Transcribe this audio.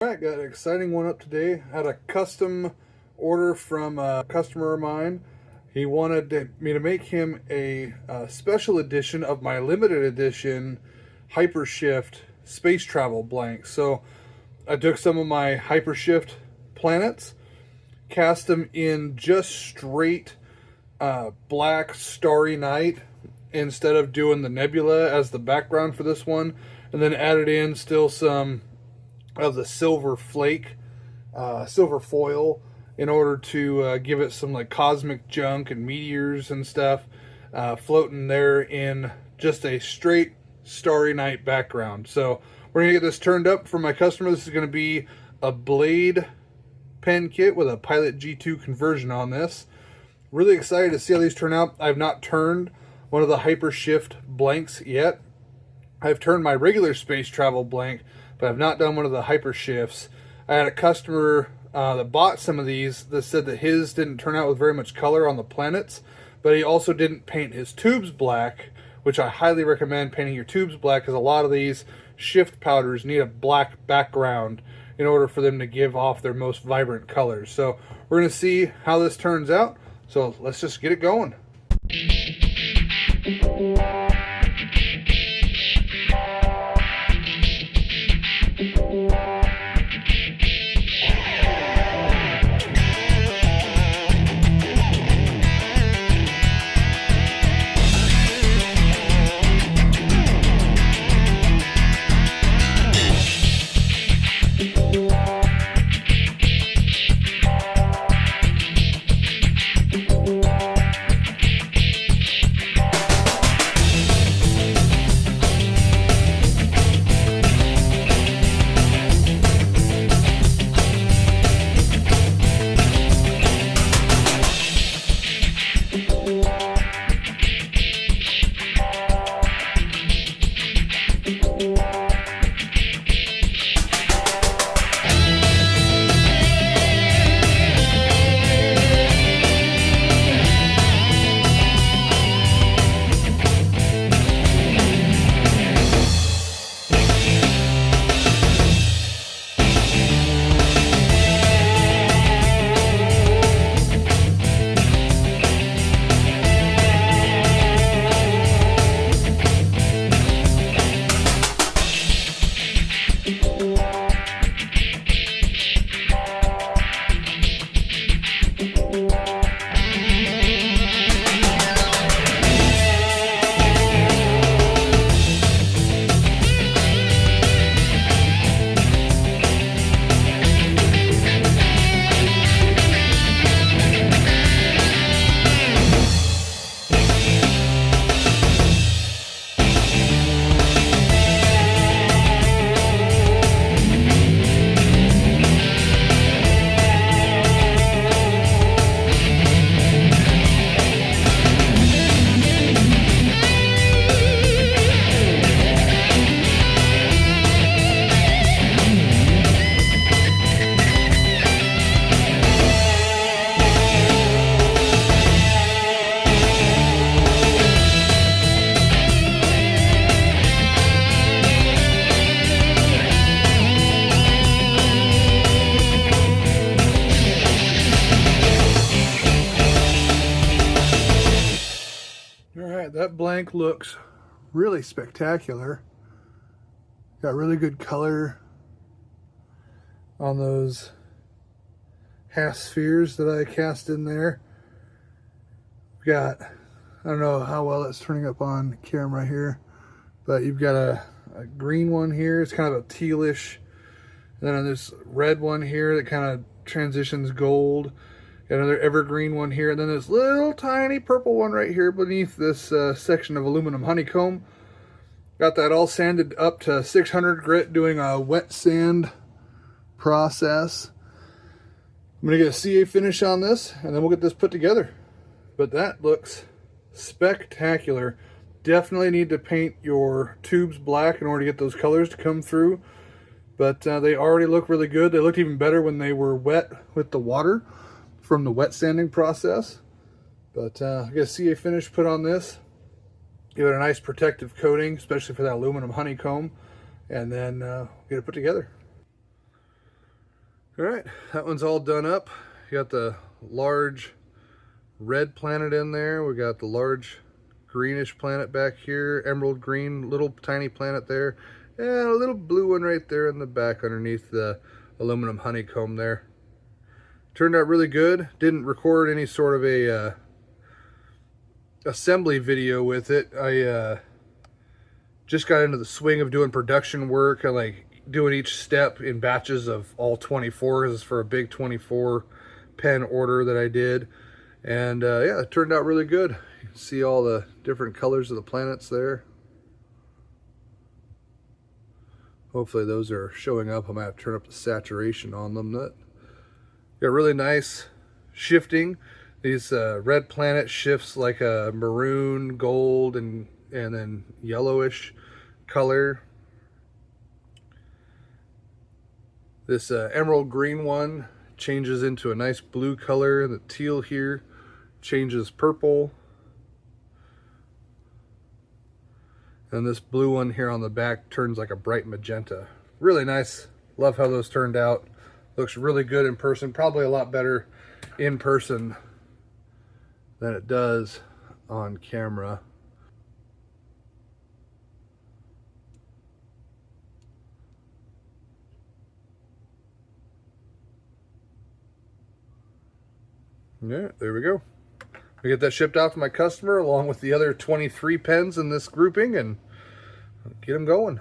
Alright, got an exciting one up today. Had a custom order from a customer of mine. He wanted me to make him a special edition of my limited edition Hypershift space travel blank. So I took some of my Hypershift planets, cast them in just straight black starry night instead of doing the nebula as the background for this one, and then added in still some of the silver flake, silver foil, in order to give it some like cosmic junk and meteors and stuff floating there in just a straight starry night background. So we're gonna get this turned up for my customer. This is gonna be a blade pen kit with a Pilot G2 conversion on this. Really excited to see how these turn out. I've not turned one of the Hypershift blanks yet. I've turned my regular space travel blank, but I've not done one of the Hypershifts. I had a customer that bought some of these that said that his didn't turn out with very much color on the planets, but he also didn't paint his tubes black, which I highly recommend painting your tubes black, because a lot of these shift powders need a black background in order for them to give off their most vibrant colors. So we're going to see how this turns out. So let's just get it going. Alright, that blank looks really spectacular. Got really good color on those half spheres that I cast in there. Got, I don't know how well it's turning up on camera here, but you've got a green one here. It's kind of a tealish. And then this red one here that kind of transitions gold. Got another evergreen one here, and then this little tiny purple one right here beneath this section of aluminum honeycomb. Got that all sanded up to 600 grit, doing a wet sand process. I'm going to get a CA finish on this, and then we'll get this put together. But that looks spectacular. Definitely need to paint your tubes black in order to get those colors to come through. But they already look really good. They looked even better when they were wet with the water from the wet sanding process. But I got a CA finish put on this. Give it a nice protective coating, especially for that aluminum honeycomb, and then get it put together. All right, that one's all done up. You got the large red planet in there. We got the large greenish planet back here, emerald green, little tiny planet there, and a little blue one right there in the back underneath the aluminum honeycomb there. Turned out really good. Didn't record any sort of a assembly video with it. I just got into the swing of doing production work. I like doing each step in batches of all 24. This is for a big 24 pen order that I did. And yeah, it turned out really good. You can see all the different colors of the planets there. Hopefully those are showing up. I might have to turn up the saturation on them. Got really nice shifting. These red planet shifts like a maroon, gold, and then yellowish color. This emerald green one changes into a nice blue color. The teal here changes purple. And this blue one here on the back turns like a bright magenta. Really nice. Love how those turned out. Looks really good in person. Probably a lot better in person than it does on camera. Yeah, there we go. I get that shipped out to my customer along with the other 23 pens in this grouping and get them going.